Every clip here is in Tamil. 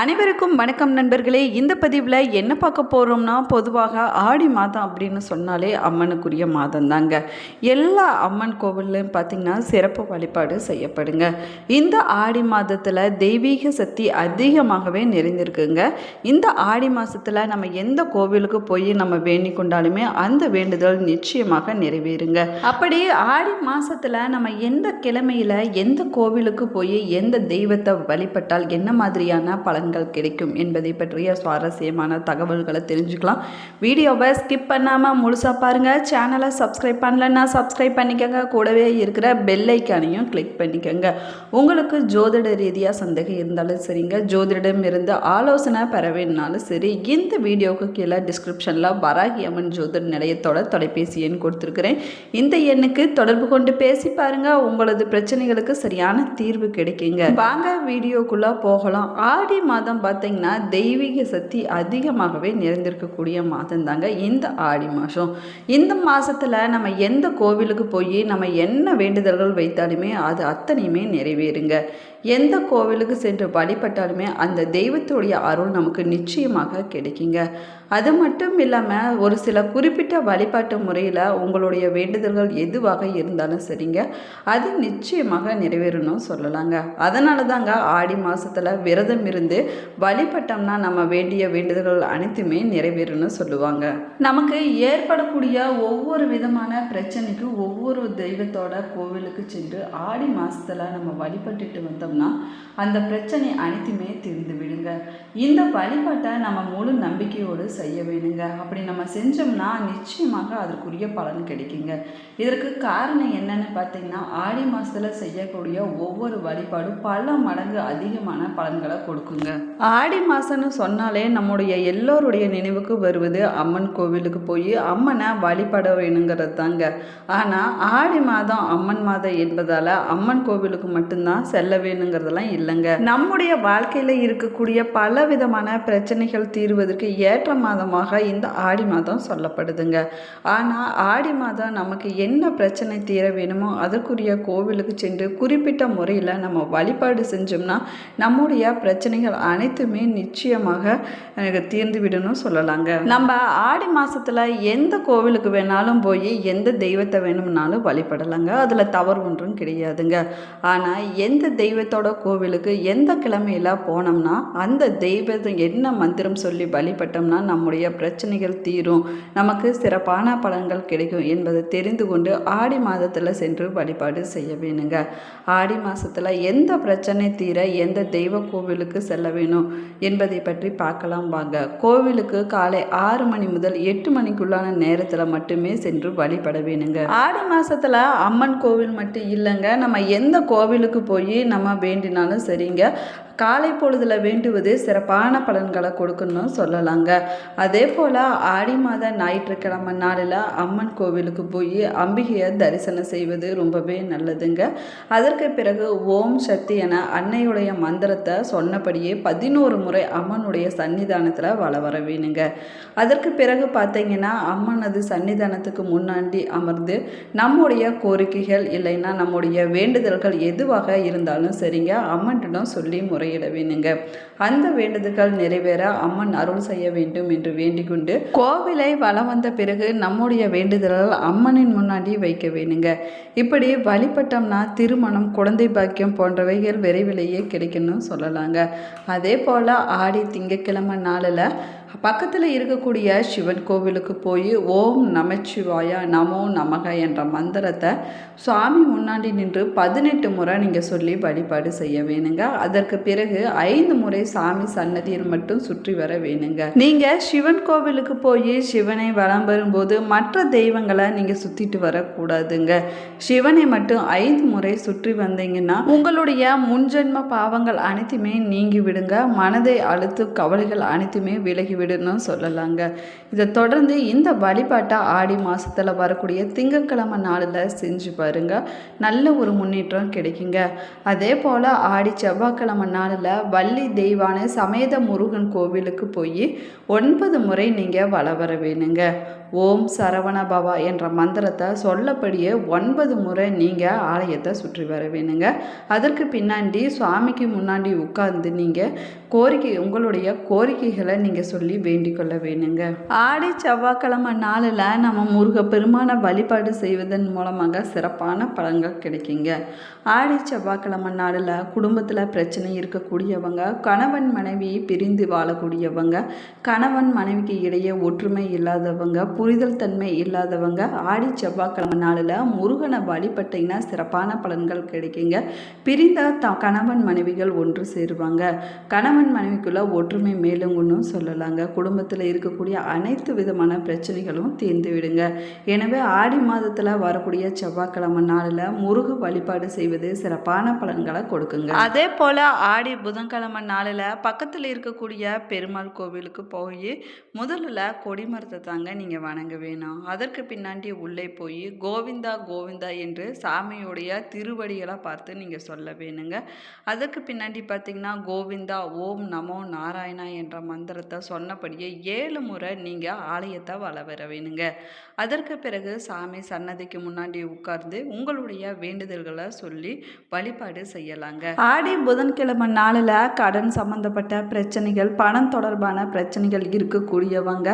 அனைவருக்கும் வணக்கம் நண்பர்களே. இந்த பதிவில் என்ன பார்க்க போகிறோம்னா, பொதுவாக ஆடி மாதம் அப்படின்னு சொன்னாலே அம்மனுக்குரிய மாதம் தாங்க. எல்லா அம்மன் கோவில்லையும் பார்த்திங்கன்னா சிறப்பு வழிபாடு செய்யப்படுங்க. இந்த ஆடி மாதத்தில் தெய்வீக சக்தி அதிகமாகவே நிறைந்திருக்குங்க. இந்த ஆடி மாதத்தில் நம்ம எந்த கோவிலுக்கு போய் நம்ம வேண்டிக் கொண்டாலுமே அந்த வேண்டுதல் நிச்சயமாக நிறைவேறுங்க. அப்படி ஆடி மாதத்தில் நம்ம எந்த கிழமையில் எந்த கோவிலுக்கு போய் எந்த தெய்வத்தை வழிபட்டால் என்ன மாதிரியான பலன்கள் கிடைக்கும் என்பதை பற்றிய சுவாரஸ்யமான தகவல்களை தெரிஞ்சுக்கலாம். வீடியோவை ஸ்கிப் பண்ணாமல் முழுசாக பாருங்கள். சேனலை சப்ஸ்கிரைப் பண்ணலன்னா சப்ஸ்கிரைப் பண்ணிக்கோங்க. கூடவே இருக்கிற பெல் ஐக்கானையும் கிளிக் பண்ணிக்கோங்க. உங்களுக்கு ஜோதிட ரீதியாக சந்தேகம் இருந்தாலும் சரிங்க, ஜோதிடம் இருந்து ஆலோசனை பெற வேணுனாலும் சரி, இந்த வீடியோவுக்கு கீழே டிஸ்கிரிப்ஷனில் வராகி அம்மன் ஜோதிட நிலையத்தோட தொலைபேசி எண் கொடுத்துருக்குறேன். இந்த எண்ணுக்கு தொடர்பு கொண்டு பேசி பாருங்கள். உங்களது பிரச்சனைகளுக்கு சரியான தீர்வு கிடைக்குங்க. வாங்க வீடியோக்குள்ளே போகலாம். ஆடி மாதம் பார்த்தீங்கன்னா தெய்வீக சக்தி அதிகமாகவே நிறைந்திருக்கக்கூடிய மாதம் தாங்க இந்த ஆடி மாதம். இந்த மாதத்தில் நம்ம எந்த கோவிலுக்கு போய் நம்ம என்ன வேண்டுதல்கள் வைத்தாலுமே அது அத்தனையுமே நிறைவேறுங்க. எந்த கோவிலுக்கு சென்று வழிபட்டாலுமே அந்த தெய்வத்துடைய அருள் நமக்கு நிச்சயமாக கிடைக்குங்க. அது மட்டும் இல்லாமல் ஒரு சில குறிப்பிட்ட வழிபாட்டு முறையில் உங்களுடைய வேண்டுதல்கள் எதுவாக இருந்தாலும் சரிங்க, அது நிச்சயமாக நிறைவேறணும் சொல்லலாங்க. அதனால தாங்க ஆடி மாதத்தில் விரதம் இருந்து வழிபட்டோம்னா நம்ம வேண்டிய வேண்டுதல்கள் அனைத்துமே நிறைவேறணும் சொல்லுவாங்க. நமக்கு ஏற்படக்கூடிய ஒவ்வொரு விதமான பிரச்சனைக்கும் ஒவ்வொரு தெய்வத்தோட கோவிலுக்கு சென்று ஆடி மாதத்தில் நம்ம வழிபட்டுட்டு வந்தோம்னா அந்த பிரச்சனை அனைத்துமே தீர்ந்து விடுங்க. இந்த வழிபாட்டை நம்ம முழு நம்பிக்கையோடு செய்ய வேணுங்க. அப்படி நம்ம செஞ்சோம்னா நிச்சயமாக அதற்குரிய பலன் கிடைக்குங்க. இதற்கு காரணம் என்னன்னு பார்த்தீங்கன்னா, ஆடி மாதத்தில் செய்யக்கூடிய ஒவ்வொரு வழிபாடும் பல மடங்கு அதிகமான பலன்களை கொடுக்குங்க. ஆடி மாதம்னு சொன்னாலே நம்முடைய எல்லோருடைய நினைவுக்கு வருவது அம்மன் கோவிலுக்கு போய் அம்மனை வழிபட வேணுங்கிறது தாங்க. ஆனால் ஆடி மாதம் அம்மன் மாதம் என்பதால் அம்மன் கோவிலுக்கு மட்டும்தான் செல்ல வேணுங்கிறதெல்லாம் இல்லைங்க. நம்முடைய வாழ்க்கையில் இருக்கக்கூடிய பல விதமான பிரச்சனைகள் தீர்வதற்கு ஏற்ற மாதமாக இந்த ஆடி மாதம் சொல்லப்படுதுங்க. ஆனால் ஆடி மாதம் நமக்கு என்ன பிரச்சனை தீர வேணுமோ அதற்குரிய கோவிலுக்கு சென்று குறிப்பிட்ட முறையில் நம்ம வழிபாடு செஞ்சோம்னா நம்முடைய பிரச்சனைகள் அனைத்துமே நிச்சயமாக தீர்ந்து விடணும் சொல்லலாங்க. நம்ம ஆடி மாதத்தில் எந்த கோவிலுக்கு வேணாலும் போய் எந்த தெய்வத்தை வேணும்னாலும் வழிபடலாங்க. அதில் தவறு ஒன்றும் கிடையாதுங்க. ஆனால் எந்த தெய்வத்தோட கோவிலுக்கு எந்த கிழமையில் போனோம்னா அந்த தெய்வத்தை என்ன மந்திரம் சொல்லி வழிபட்டோம்னா நம்முடைய பிரச்சனைகள் தீரும், நமக்கு சிறப்பான பலன்கள் கிடைக்கும் என்பதை தெரிந்து கொண்டு ஆடி மாதத்தில் சென்று வழிபாடு செய்ய வேணுங்க. ஆடி மாதத்தில் எந்த பிரச்சனை தீர எந்த தெய்வ கோவிலுக்கு செல்ல வேணும் என்பதை பற்றி பார்க்கலாம் வாங்க. கோவிலுக்கு காலை 6 மணி முதல் 8 மணிக்குள்ளான நேரத்தில் மட்டுமே சென்று வழிபட வேணுங்க. ஆடி மாதத்தில் அம்மன் கோவில் மட்டும் இல்லைங்க, நம்ம எந்த கோவிலுக்கு போய் நம்ம வேண்டினாலும் சரிங்க, காலை பொழுதில் வேண்டுவது சிறப்பான பலன்களை கொடுக்கணும்னு சொல்லலாங்க. அதே போல் ஆடி மாத ஞாயிற்றுக்கிழமை நாளில் அம்மன் கோவிலுக்கு போய் அம்பிகையை தரிசனம் செய்வது ரொம்பவே நல்லதுங்க. அதற்கு பிறகு ஓம் சக்தி என அன்னையுடைய மந்திரத்தை சொன்னபடியே 11 முறை அம்மனுடைய சன்னிதானத்தில் வர வேணுங்க. அதற்கு பிறகு பார்த்தீங்கன்னா அம்மனது சன்னிதானத்துக்கு முன்னாடி அமர்ந்து நம்முடைய கோரிக்கைகள் இல்லைன்னா நம்முடைய வேண்டுதல்கள் எதுவாக இருந்தாலும் சரிங்க அம்மனிடம் சொல்லி முறையிட வேணுங்க. அந்த வேண்டுதல்கள் நிறைவேற அம்மன் அருள் செய்ய வேண்டும் என்று வேண்டிக் கொண்டு கோவிலை வலம் வந்த பிறகு நம்முடைய வேண்டுதல்கள் அம்மனின் முன்னாடி வைக்க வேணுங்க. இப்படி வழிபட்டோம்னா திருமணம், குழந்தை பாக்கியம் போன்றவைகள் விரைவிலேயே கிடைக்கணும்னு சொல்லலாங்க. அதே போல் ஆடி திங்கட்கிழமை நாளில் பக்கத்தில் இருக்கக்கூடிய சிவன் கோவிலுக்கு போய் ஓம் நமச்சிவாய நமோ நமக என்ற மந்திரத்தை சுவாமி முன்னாடி நின்று 18 முறை நீங்கள் சொல்லி வழிபாடு செய்ய வேணுங்க. அதற்கு பிறகு 5 முறை சாமி சன்னதியில் மட்டும் சுற்றி வர வேணுங்க. நீங்கள் சிவன் கோவிலுக்கு போய் சிவனை வலம் வரும்போது மற்ற தெய்வங்களை நீங்கள் சுற்றிட்டு வரக்கூடாதுங்க. சிவனை மட்டும் 5 முறை சுற்றி வந்தீங்கன்னா உங்களுடைய முன்ஜென்ம பாவங்கள் அனைத்துமே நீங்கி விடுங்க. மனதை அழுத்து கவலைகள் அனைத்துமே விலகி நீங்கிவிடுன்னு சொல்லலாங்க. இதை தொடர்ந்து இந்த வழிபாட்டை ஆடி மாதத்தில் வரக்கூடிய திங்கட்கிழமை நாளில் செஞ்சு பாருங்க, நல்ல ஒரு முன்னேற்றம் கிடைக்குங்க. அதே போல் ஆடி செவ்வாய்க்கிழமை நாளில் வள்ளி தெய்வான சமேத முருகன் கோவிலுக்கு போய் 9 முறை நீங்கள் வலம் வர வேணுங்க. ஓம் சரவண பவா என்ற மந்திரத்தை சொல்லப்படியே 9 முறை நீங்கள் ஆலயத்தை சுற்றி வர வேணுங்க. அதற்கு பின்னாடி சுவாமிக்கு முன்னாடி உட்கார்ந்து நீங்கள் உங்களுடைய கோரிக்கைகளை நீங்கள் சொல்லி வேண்டிக் கொள்ள வேணுங்க. ஆடி செவ்வாய்க்கிழமை நாளில் நம்ம முருக பெருமான வழிபாடு செய்வதன் மூலமாக சிறப்பான பலன்கள் கிடைக்குங்க. ஆடி செவ்வாய்க்கிழமை நாளில் குடும்பத்தில் பிரச்சனை இருக்கக்கூடியவங்க, கணவன் மனைவி பிரிந்து வாழக்கூடியவங்க, கணவன் மனைவிக்கு இடையே ஒற்றுமை இல்லாதவங்க, புரிதல் தன்மை இல்லாதவங்க ஆடி செவ்வாய்க்கிழமை நாளில் முருகனை வழிபட்டீங்கன்னா சிறப்பான பலன்கள் கிடைக்குங்க. பிரிந்த கணவன் மனைவிகள் ஒன்று சேருவாங்க. கணவன் மனைவிக்குள்ள ஒற்றுமை மேலுங்கன்னு சொல்லலாங்க. குடும்பத்தில் இருக்கக்கூடிய அனைத்து விதமான பிரச்சனைகளும் தீர்ந்து விடுங்க. எனவே ஆடி மாதத்தில் வரக்கூடிய செவ்வாய்க்கிழமை நாளில் முருக வழிபாடு செய்வது சிறப்பான பலன்களை கொடுக்குங்க. அதே போல் ஆடி புதன்கிழமை நாளில் பக்கத்தில் இருக்கக்கூடிய பெருமாள் கோவிலுக்கு போய் முதல்ல கொடிமரத்தை தாங்க நீங்கள் வணங்க வேணும். அதற்கு பின்னாடி உள்ளே போய் கோவிந்தா கோவிந்தா என்று சாமியுடைய திருவடிகளை பார்த்து நீங்கள் சொல்ல வேணுங்க. அதற்கு பின்னாடி பார்த்தீங்கன்னா கோவிந்தா ஓம் நமோ நாராயணா என்ற மந்திரத்தை சொன்னபடியே 7 முறை நீங்கள் ஆலயத்தை வலம் வர வேணுங்க. அதற்கு பிறகு சாமி சன்னதிக்கு முன்னாடி உட்கார்ந்து உங்களுடைய வேண்டுதல்களை சொல்லி வழிபாடு செய்யலாங்க. ஆடி புதன்கிழமை நாளில் கடன் சம்பந்தப்பட்ட பிரச்சனைகள், பணம் தொடர்பான பிரச்சனைகள் இருக்கக்கூடியவங்க,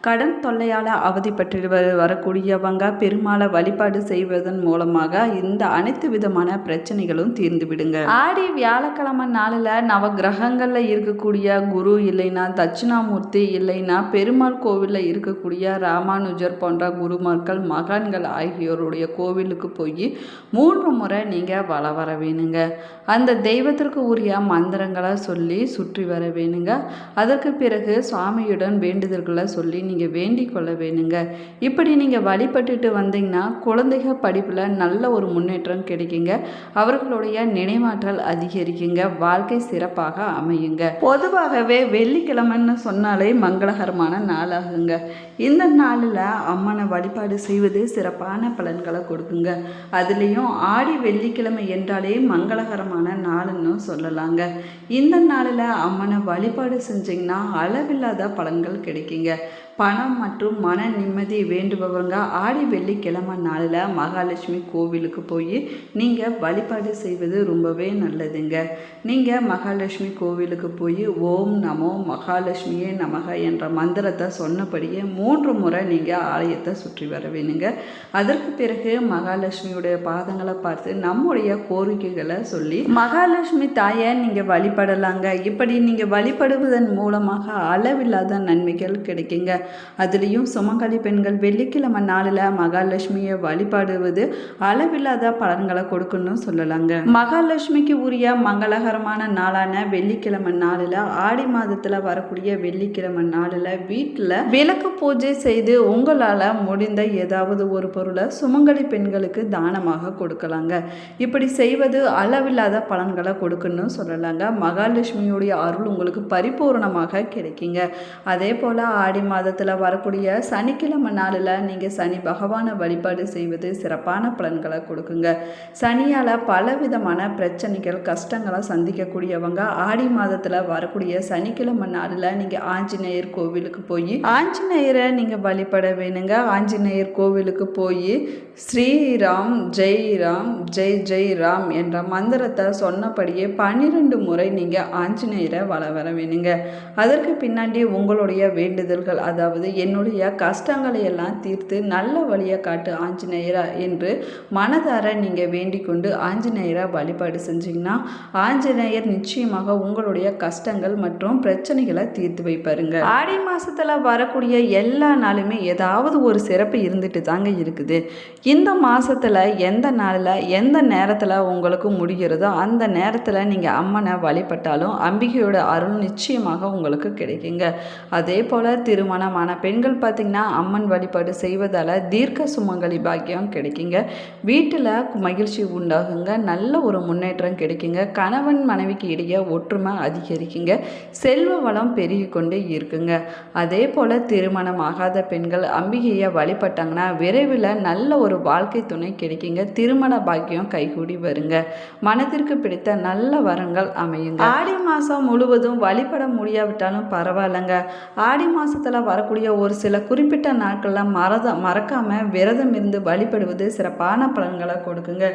கடன் தொல்லையால் அவதிப்பட்டு வரக்கூடியவங்க பெருமாளை வழிபாடு செய்வதன் மூலமாக இந்த அனைத்து விதமான பிரச்சனைகளும் தீர்ந்து விடுங்க. ஆடி வியாழக்கிழமை நாளில் நவ கிரகங்களில் இருக்கக்கூடிய குரு இல்லைன்னா தட்சிணாமூர்த்தி இல்லைன்னா பெருமாள் கோவிலில் இருக்கக்கூடிய ராமானுஜர் போன்ற குருமார்கள் மகான்கள் ஆகியோருடைய கோவிலுக்கு போய் 3 முறை நீங்கள் வலம் வர வேணுங்க. அந்த தெய்வத்திற்கு உரிய மந்திரங்களை சொல்லி சுற்றி வர வேணுங்க. அதற்கு பிறகு சுவாமியுடன் வேண்டுதல்களை சொல்லி நீங்கள் வேண்டிக் கொள்ள வேணுங்க. இப்படி நீங்கள் வழிபட்டுட்டு வந்தீங்கன்னா குழந்தைகள் படிப்பில் நல்ல ஒரு முன்னேற்றம் கிடைக்குங்க. அவர்களுடைய நினைவாற்றல் அதிகரிக்குங்க. வாழ்க்கை சிறப்பாக அமையுங்க. பொதுவாகவே வெள்ளிக்கிழமைன்னு சொன்னாலே மங்களகரமான நாளாகுங்க. இந்த நாளில் அம்மனை வழிபாடு செய்வது சிறப்பான பலன்களை கொடுக்குங்க. அதுலேயும் ஆடி வெள்ளிக்கிழமை என்றாலே மங்களகரமான நாளுன்னு சொல்லலாங்க. இந்த நாளில் அம்மனை வழிபாடு செஞ்சிங்கன்னா அளவில்லாத பலன்கள் கிடைக்குங்க. பணம் மற்றும் மன நிம்மதி வேண்டுபவங்க ஆடி வெள்ளிக்கிழமை நாளில் மகாலட்சுமி கோவிலுக்கு போய் நீங்கள் வழிபாடு செய்வது ரொம்பவே நல்லதுங்க. நீங்கள் மகாலட்சுமி கோவிலுக்கு போய் ஓம் நமோ மகாலட்சுமியே நமக என்ற மந்திரத்தை சொன்னபடியே 3 முறை நீங்கள் ஆலயத்தை சுற்றி வர வேணுங்க. அதற்கு பிறகு மகாலட்சுமியுடைய பாதங்களை பார்த்து நம்முடைய கோரிக்கைகளை சொல்லி மகாலட்சுமி தாயை நீங்கள் வழிபடலாங்க. இப்படி நீங்கள் வழிபடுவதன் மூலமாக அளவில்லாத நன்மைகள் கிடைக்குங்க. அதுலேயும் சுமங்கலி பெண்கள் வெள்ளிக்கிழமை நாளில் மகாலட்சுமியை வழிபாடுவது அளவில்லாத பலன்களை கொடுக்கணும்னு சொல்லலாங்க. மகாலட்சுமிக்கு உரிய மங்களகரமான நாளான வெள்ளிக்கிழமை நாளில் ஆடி மாதத்தில் வரக்கூடிய வெள்ளிக்கிழமை நாளில் வீட்டில் விளக்கு பூஜை செய்து உங்களால் முடிந்த ஏதாவது ஒரு பொருளை சுமங்கலி பெண்களுக்கு தானமாக கொடுக்கலாங்க. இப்படி செய்வது அளவில்லாத பலன்களை கொடுக்கணும்னு சொல்லலாங்க. மகாலட்சுமியுடைய அருள் உங்களுக்கு பரிபூர்ணமாக கிடைக்குங்க. அதே போல் ஆடி மாதத்தில் வரக்கூடிய சனிக்கிழமை நாளில் நீங்கள் சனி பகவானை வழிபாடு செய்வது சிறப்பான பலன்களை கொடுக்குங்க. சனியால் பலவிதமான பிரச்சனைகள் கஷ்டங்களை சந்திக்கக்கூடியவங்க ஆடி மாதத்தில் வரக்கூடிய சனிக்கிழமை நாளில் நீங்கள் ஆஞ்சநேயர் கோவிலுக்கு போய் ஆஞ்சநேயரை நீங்கள் வழிபட வேணுங்க. ஆஞ்சநேயர் கோவிலுக்கு போய் ஸ்ரீராம் ஜெய் ராம் ஜெய் ஜெய் ராம் என்ற மந்திரத்தை சொன்னபடியே 12 முறை நீங்கள் ஆஞ்சநேயரை வலம் வர வேணுங்க. அதற்கு பின்னாடி உங்களுடைய வேண்டுதல்கள், அதாவது என்னுடைய கஷ்டங்களை எல்லாம் தீர்த்து நல்ல வழியை காட்டு ஆஞ்சநேயரா என்று மனதார நீங்கள் வேண்டிக் கொண்டு ஆஞ்சநேயரை வழிபாடு செஞ்சீங்கன்னா ஆஞ்சநேயர் நிச்சயமாக உங்களுடைய கஷ்டங்கள் மற்றும் பிரச்சனைகளை தீர்த்து வைப்பாருங்க. ஆடி மாதத்தில் வரக்கூடிய எல்லா நாளுமே ஏதாவது ஒரு சிறப்பு இருந்துட்டு தாங்க இருக்குது. இந்த மாதத்தில் எந்த நாளில் எந்த நேரத்தில் உங்களுக்கு முடிகிறதோ அந்த நேரத்தில் நீங்கள் அம்மனை வழிபட்டாலும் அம்பிகையோட அருள் நிச்சயமாக உங்களுக்கு கிடைக்குங்க. அதே போல் திருமணமான பெண்கள் பார்த்திங்கன்னா அம்மன் வழிபாடு செய்வதால் தீர்க்க சுமங்கலி பாக்கியம் கிடைக்குங்க. வீட்டில் மகிழ்ச்சி உண்டாகுங்க. நல்ல ஒரு முன்னேற்றம் கிடைக்குங்க. கணவன் மனைவிக்கு இடையே ஒற்றுமை அதிகரிக்குங்க. செல்வ வளம் பெருகி கொண்டே இருக்குங்க. அதே போல் திருமணம் ஆகாத பெண்கள் அம்பிகையை வழிபட்டாங்கன்னா விரைவில் நல்ல ஒரு வாழ்க்கை துணை கிடைக்குங்க. திருமண பாக்கியம் கைகூடி வருங்க. மனதிற்கு பிடித்த நல்ல வரங்கள் அமையுங்க. ஆடி மாதம் முழுவதும் வழிபட முடியாவிட்டாலும் பரவாயில்லைங்க. ஆடி மாதத்தில் வரக்கூடிய ஒரு சில குறிப்பிட்ட நாட்களில் மறக்காமல் விரதம் இருந்து வழிபடுவது சிறப்பான பலன்களை கொடுக்குங்க.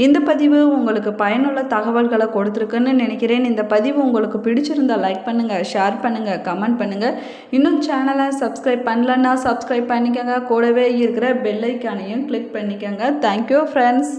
இந்த பதிவு உங்களுக்கு பயனுள்ள தகவல்களை கொடுத்துருக்குன்னு நினைக்கிறேன். இந்த பதிவு உங்களுக்கு பிடிச்சிருந்தால் லைக் பண்ணுங்கள், ஷேர் பண்ணுங்கள், கமெண்ட் பண்ணுங்கள். இன்னும் சேனலை சப்ஸ்கிரைப் பண்ணலன்னா சப்ஸ்கிரைப் பண்ணிக்கோங்க. கூடவே இருக்கிற பெல் ஐக்கானையும் கிளிக் பண்ணிக்கோங்க. Thank you friends.